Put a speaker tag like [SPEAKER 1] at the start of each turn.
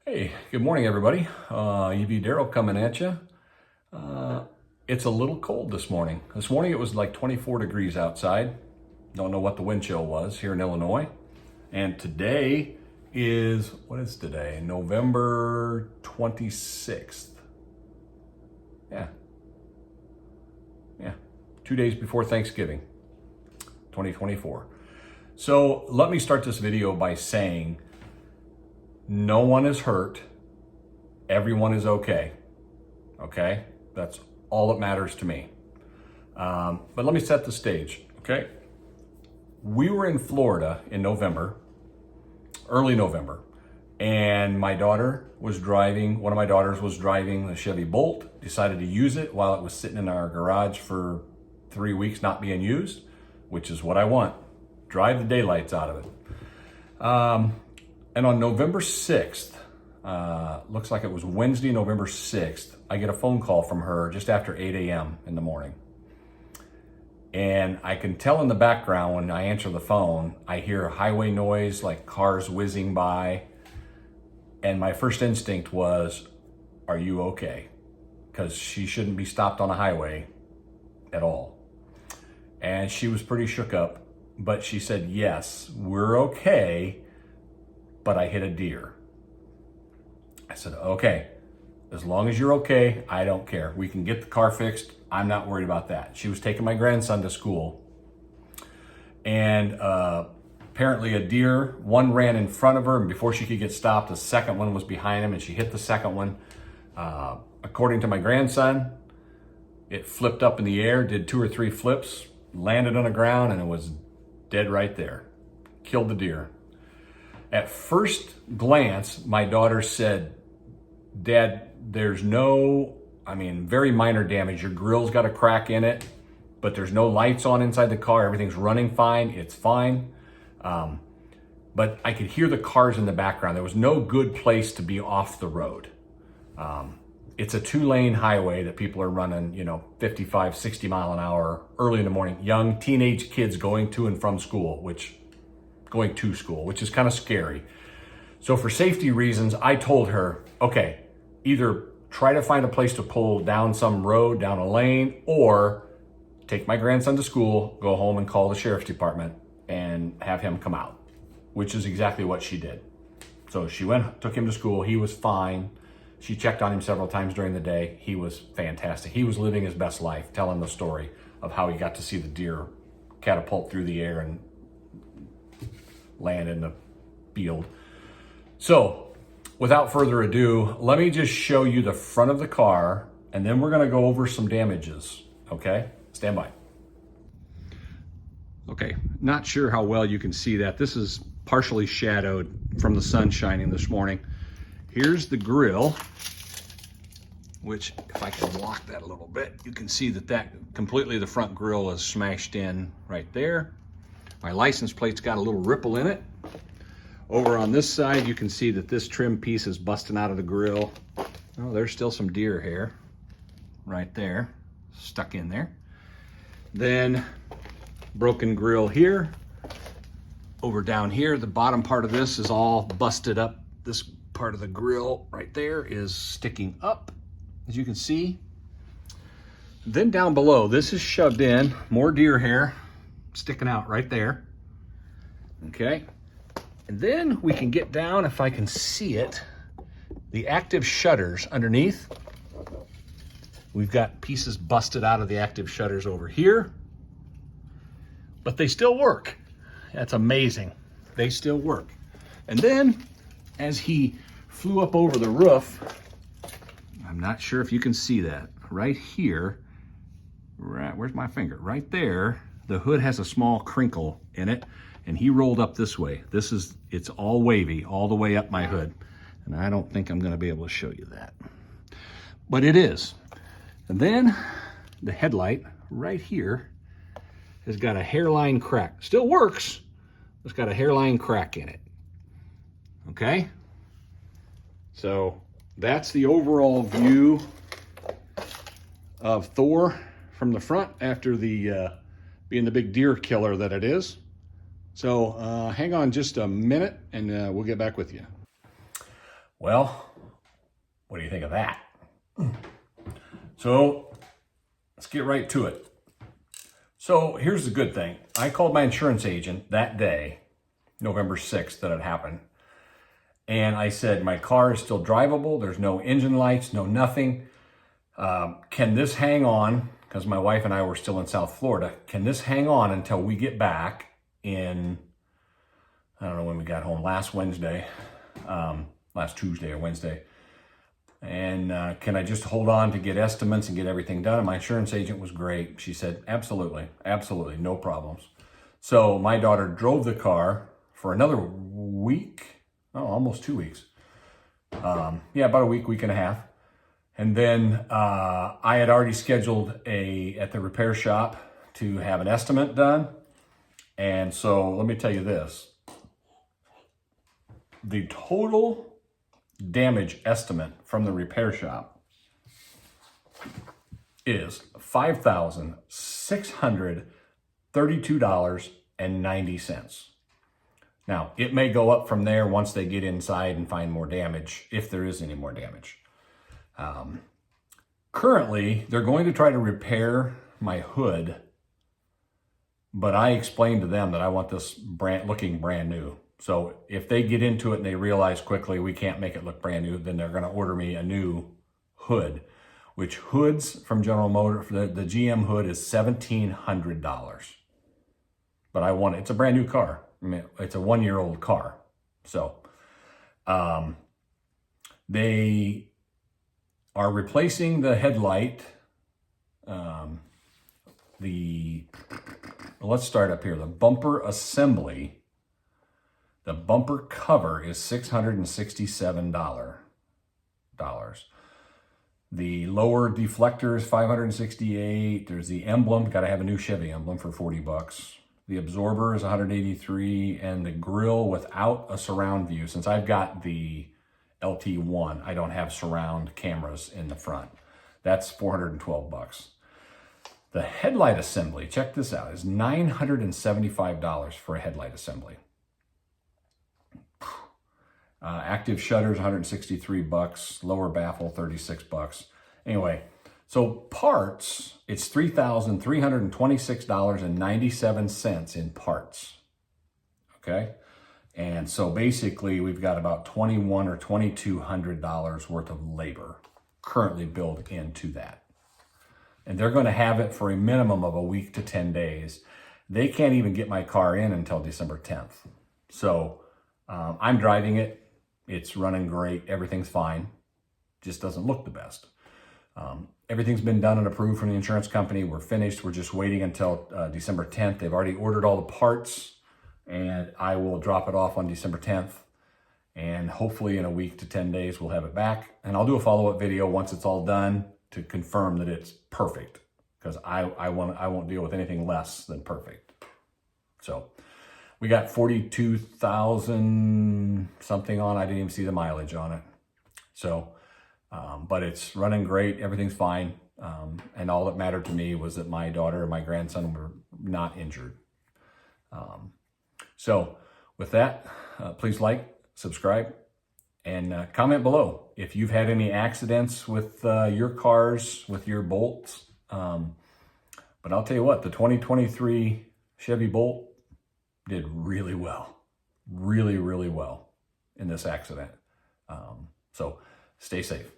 [SPEAKER 1] Hey, good morning, everybody. EV Daryl coming at you. It's a little cold this morning. This morning it was like 24 degrees outside. Don't know what the wind chill was here in Illinois. And today is, what is today? November 26th. Yeah. 2 days before Thanksgiving, 2024. So let me start this video by saying, no one is hurt. Everyone is okay. Okay? That's all that matters to me. But let me set the stage, okay? We were in Florida in November, early November, and one of my daughters was driving the Chevy Bolt, decided to use it while it was sitting in our garage for 3 weeks not being used, which is what I want. Drive the daylights out of it. And on November 6th, looks like it was Wednesday, November 6th, I get a phone call from her just after 8 a.m. in the morning. And I can tell in the background when I answer the phone, I hear a highway noise, like cars whizzing by. And my first instinct was, are you okay? Because she shouldn't be stopped on a highway at all. And she was pretty shook up, but she said, yes, we're okay, but I hit a deer. I said, okay, as long as you're okay, I don't care. We can get the car fixed. I'm not worried about that. She was taking my grandson to school. And apparently a deer, one ran in front of her, and before she could get stopped, the second one was behind him, and she hit the second one. According to my grandson, it flipped up in the air, did 2 or 3 flips, landed on the ground, and it was dead right there. Killed the deer. At first glance, my daughter said, Dad, there's very minor damage. Your grill's got a crack in it, but there's no lights on inside the car. Everything's running fine. It's fine. But I could hear the cars in the background. There was no good place to be off the road. It's a 2-lane highway that people are running, 55, 60 mile an hour early in the morning. Young teenage kids going to and from school, which is kind of scary. So for safety reasons, I told her, okay, either try to find a place to pull down some road, down a lane, or take my grandson to school, go home and call the sheriff's department and have him come out, which is exactly what she did. So she took him to school. He was fine. She checked on him several times during the day. He was fantastic. He was living his best life, telling the story of how he got to see the deer catapult through the air and land in the field. So without further ado, let me just show you the front of the car, and then we're going to go over some damages. Okay, stand by. Okay, not sure how well you can see that. This is partially shadowed from the sun shining this morning. Here's the grill, which if I can block that a little bit, you can see that completely the front grill is smashed in right there. My license plate's got a little ripple in it. Over on this side, you can see that this trim piece is busting out of the grill. Oh, there's still some deer hair right there, stuck in there. Then broken grill here. Over down here, the bottom part of this is all busted up. This part of the grill right there is sticking up, as you can see. Then down below, this is shoved in, more deer hair sticking out right there. Okay, and then we can get down, if I can see it, the active shutters underneath. We've got pieces busted out of the active shutters over here, but they still work. That's amazing. They still work. And then as he flew up over the roof, I'm not sure if you can see that right here, right, where's my finger? Right there. The hood has a small crinkle in it, and he rolled up this way. It's all wavy all the way up my hood, and I don't think I'm gonna be able to show you that, but it is. And then the headlight right here has got a hairline crack. Still works, it's got a hairline crack in it. Okay, so that's the overall view of Thor from the front after being the big deer killer that it is. So hang on just a minute and we'll get back with you. Well, what do you think of that? So let's get right to it. So here's the good thing. I called my insurance agent that day, November 6th, that it happened. And I said, my car is still drivable. There's no engine lights, no nothing. Can this hang on? Because my wife and I were still in South Florida. Can this hang on until we get back in, I don't know when we got home, last Tuesday or Wednesday. And can I just hold on to get estimates and get everything done? And my insurance agent was great. She said, absolutely, absolutely, no problems. So my daughter drove the car for another week, almost 2 weeks. About a week and a half. And then I had already scheduled at the repair shop to have an estimate done. And so let me tell you this. The total damage estimate from the repair shop is $5,632.90. Now, it may go up from there once they get inside and find more damage, if there is any more damage. Currently, they're going to try to repair my hood, but I explained to them that I want this looking brand new. So if they get into it and they realize quickly we can't make it look brand new, then they're going to order me a new hood, which hoods from General Motors, the GM hood is $1,700. But it's a brand new car. I mean, it's a 1-year-old car. So they are replacing the headlight. Let's start up here. The bumper assembly. The bumper cover is $667. The lower deflector is $568. There's the emblem. Got to have a new Chevy emblem for $40. The absorber is $183, and the grille without a surround view. Since I've got the LT1, I don't have surround cameras in the front. That's $412. The headlight assembly, check this out, is $975 for a headlight assembly. Active shutters, $163. Lower baffle, $36. Anyway, so parts, it's $3,326.97 in parts. Okay? And so basically we've got about $2,100 or $2,200 worth of labor currently built into that. And they're going to have it for a minimum of a week to 10 days. They can't even get my car in until December 10th. So I'm driving it. It's running great. Everything's fine. Just doesn't look the best. Everything's been done and approved from the insurance company. We're finished. We're just waiting until December 10th. They've already ordered all the parts, and I will drop it off on December 10th. And hopefully in a week to 10 days, we'll have it back. And I'll do a follow-up video once it's all done to confirm that it's perfect, because I won't deal with anything less than perfect. So we got 42,000 something on. I didn't even see the mileage on it. So, but it's running great. Everything's fine. And all that mattered to me was that my daughter and my grandson were not injured. So with that, please like, subscribe, and comment below if you've had any accidents with your cars, with your Bolts. But I'll tell you what, the 2023 Chevy Bolt did really well, really, really well in this accident. So stay safe.